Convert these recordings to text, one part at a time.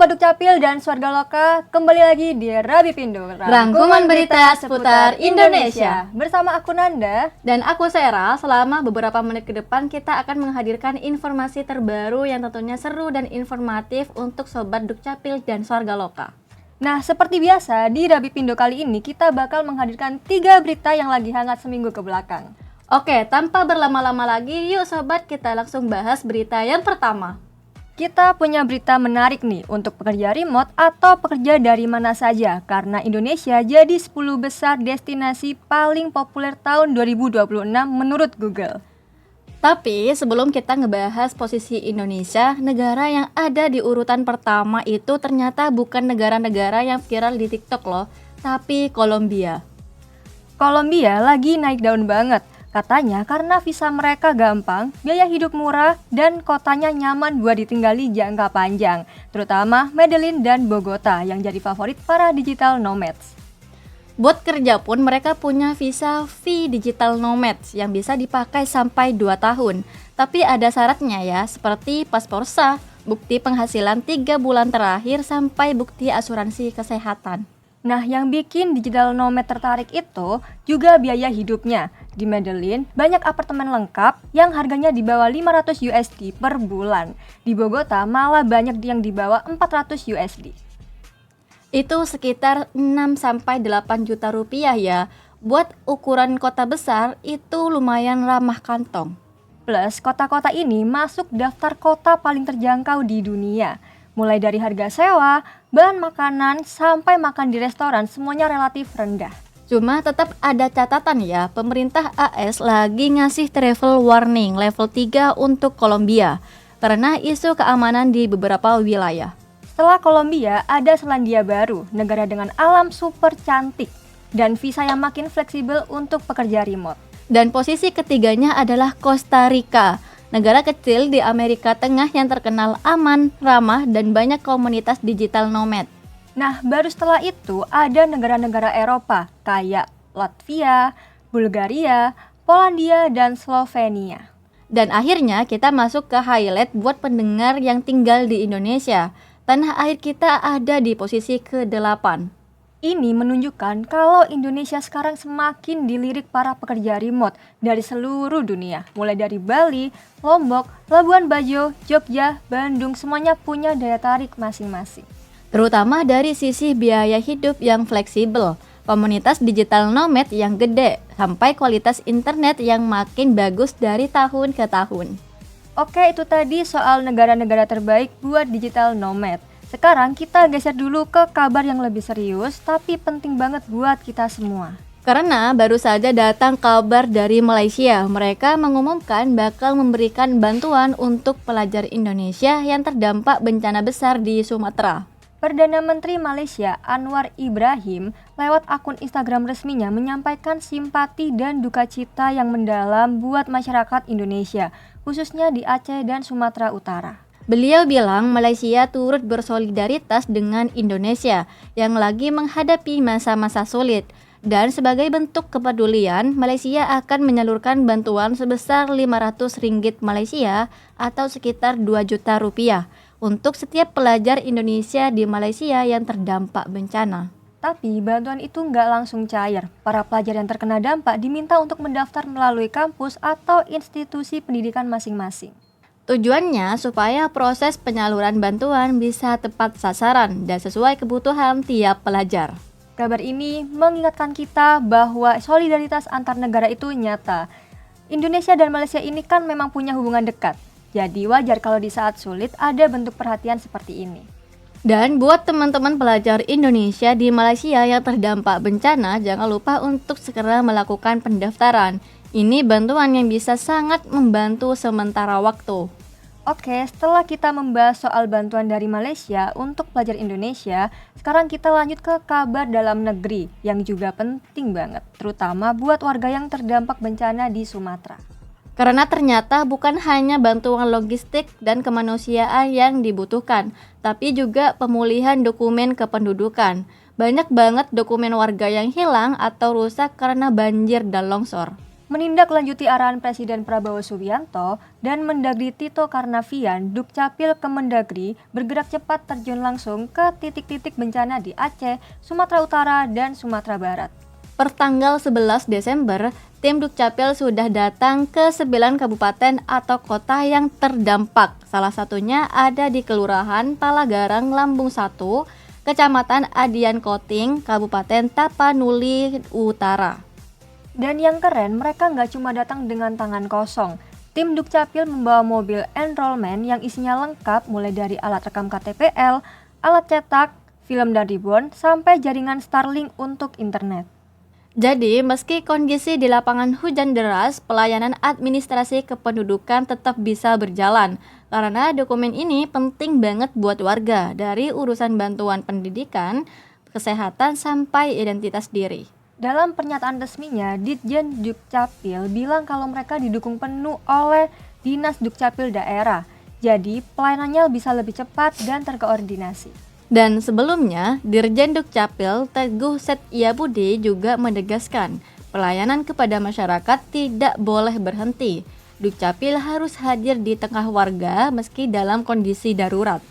Sobat Dukcapil dan Swarga Loka, kembali lagi di Rabi Pindo, rangkuman berita seputar Indonesia. Bersama aku Nanda dan aku Sera. Selama beberapa menit ke depan kita akan menghadirkan informasi terbaru yang tentunya seru dan informatif untuk Sobat Dukcapil dan Swarga Loka. Nah, seperti biasa di Rabi Pindo kali ini kita bakal menghadirkan 3 berita yang lagi hangat seminggu ke belakang. Oke, tanpa berlama-lama lagi, yuk Sobat kita langsung bahas berita yang pertama. Kita punya berita menarik nih untuk pekerja remote atau pekerja dari mana saja, karena Indonesia jadi 10 besar destinasi paling populer tahun 2026 menurut Google. Tapi sebelum kita ngebahas posisi Indonesia, negara yang ada di urutan pertama itu ternyata bukan negara-negara yang viral di TikTok loh, tapi Kolombia. Kolombia lagi naik daun banget. Katanya karena visa mereka gampang, biaya hidup murah, dan kotanya nyaman buat ditinggali jangka panjang, terutama Medellin dan Bogota yang jadi favorit para digital nomads. Buat kerja pun mereka punya visa V-Digital Nomads yang bisa dipakai sampai 2 tahun. Tapi ada syaratnya ya, seperti paspor sah, bukti penghasilan 3 bulan terakhir, sampai bukti asuransi kesehatan. Nah, yang bikin digital nomad tertarik itu juga biaya hidupnya. Di Medellin, banyak apartemen lengkap yang harganya di bawah 500 USD per bulan. Di Bogota malah banyak yang di bawah 400 USD. Itu sekitar 6-8 juta rupiah ya. Buat ukuran kota besar itu lumayan ramah kantong. Plus, kota-kota ini masuk daftar kota paling terjangkau di dunia. Mulai dari harga sewa, bahan makanan, sampai makan di restoran semuanya relatif rendah. Cuma tetap ada catatan ya, pemerintah AS lagi ngasih travel warning level 3 untuk Kolombia karena isu keamanan di beberapa wilayah. Setelah Kolombia, ada Selandia Baru, negara dengan alam super cantik dan visa yang makin fleksibel untuk pekerja remote. Dan posisi ketiganya adalah Costa Rica, negara kecil di Amerika Tengah yang terkenal aman, ramah, dan banyak komunitas digital nomad. Nah, baru setelah itu ada negara-negara Eropa kayak Latvia, Bulgaria, Polandia, dan Slovenia. Dan akhirnya kita masuk ke highlight buat pendengar yang tinggal di Indonesia. Tanah air kita ada di posisi ke-8. Ini menunjukkan kalau Indonesia sekarang semakin dilirik para pekerja remote dari seluruh dunia. Mulai dari Bali, Lombok, Labuan Bajo, Jogja, Bandung, semuanya punya daya tarik masing-masing. Terutama dari sisi biaya hidup yang fleksibel, komunitas digital nomad yang gede, sampai kualitas internet yang makin bagus dari tahun ke tahun. Oke, itu tadi soal negara-negara terbaik buat digital nomad. Sekarang kita geser dulu ke kabar yang lebih serius, tapi penting banget buat kita semua. Karena baru saja datang kabar dari Malaysia, mereka mengumumkan bakal memberikan bantuan untuk pelajar Indonesia yang terdampak bencana besar di Sumatera. Perdana Menteri Malaysia Anwar Ibrahim lewat akun Instagram resminya menyampaikan simpati dan duka cita yang mendalam buat masyarakat Indonesia, khususnya di Aceh dan Sumatera Utara. Beliau bilang Malaysia turut bersolidaritas dengan Indonesia yang lagi menghadapi masa-masa sulit. Dan sebagai bentuk kepedulian, Malaysia akan menyalurkan bantuan sebesar RM500 Malaysia atau sekitar 2 juta rupiah untuk setiap pelajar Indonesia di Malaysia yang terdampak bencana. Tapi bantuan itu nggak langsung cair. Para pelajar yang terkena dampak diminta untuk mendaftar melalui kampus atau institusi pendidikan masing-masing. Tujuannya supaya proses penyaluran bantuan bisa tepat sasaran dan sesuai kebutuhan tiap pelajar. Kabar ini mengingatkan kita bahwa solidaritas antar negara itu nyata. Indonesia dan Malaysia ini kan memang punya hubungan dekat. Jadi wajar kalau di saat sulit ada bentuk perhatian seperti ini. Dan buat teman-teman pelajar Indonesia di Malaysia yang terdampak bencana, jangan lupa untuk segera melakukan pendaftaran. Ini bantuan yang bisa sangat membantu sementara waktu. Oke, setelah kita membahas soal bantuan dari Malaysia untuk pelajar Indonesia, sekarang kita lanjut ke kabar dalam negeri yang juga penting banget, terutama buat warga yang terdampak bencana di Sumatera. Karena ternyata bukan hanya bantuan logistik dan kemanusiaan yang dibutuhkan, tapi juga pemulihan dokumen kependudukan. Banyak banget dokumen warga yang hilang atau rusak karena banjir dan longsor. menindaklanjuti arahan Presiden Prabowo Subianto dan Mendagri Tito Karnavian, Dukcapil Kemendagri bergerak cepat terjun langsung ke titik-titik bencana di Aceh, Sumatera Utara, dan Sumatera Barat. Pertanggal 11 Desember, tim Dukcapil sudah datang ke 9 kabupaten atau kota yang terdampak. Salah satunya ada di Kelurahan Palagarang, Lambung 1, Kecamatan Adian Koting, Kabupaten Tapanuli Utara. Dan yang keren, mereka nggak cuma datang dengan tangan kosong. Tim Dukcapil membawa mobil enrollment yang isinya lengkap mulai dari alat rekam KTPL, alat cetak, film dan ribbon, sampai jaringan Starlink untuk internet. Jadi, meski kondisi di lapangan hujan deras, pelayanan administrasi kependudukan tetap bisa berjalan. Karena dokumen ini penting banget buat warga, dari urusan bantuan pendidikan, kesehatan, sampai identitas diri. Dalam pernyataan resminya, Ditjen Dukcapil bilang kalau mereka didukung penuh oleh Dinas Dukcapil daerah. Jadi, pelayanannya bisa lebih cepat dan terkoordinasi. Dan sebelumnya, Dirjen Dukcapil Teguh Setiabudi juga menegaskan pelayanan kepada masyarakat tidak boleh berhenti. Dukcapil harus hadir di tengah warga meski dalam kondisi darurat.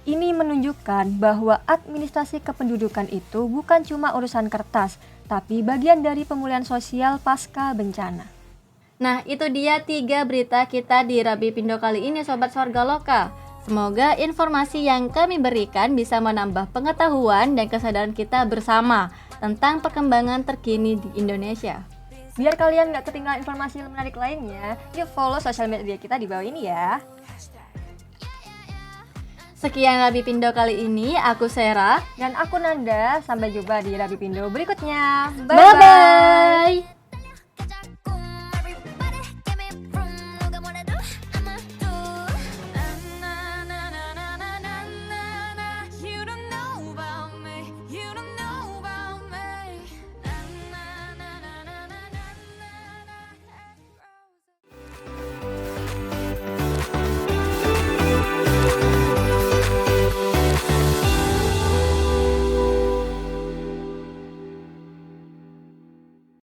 Ini menunjukkan bahwa administrasi kependudukan itu bukan cuma urusan kertas, tapi bagian dari pemulihan sosial pasca bencana. Nah, itu dia 3 berita kita di Rabi Pindo kali ini, Sobat Sorga Loka. Semoga informasi yang kami berikan bisa menambah pengetahuan dan kesadaran kita bersama tentang perkembangan terkini di Indonesia. Biar kalian gak ketinggalan informasi menarik lainnya, yuk follow sosial media kita di bawah ini ya. Sekian Rabi Pindo kali ini, aku Sera Dan aku Nanda, sampai jumpa di Rabi Pindo berikutnya. Bye-bye.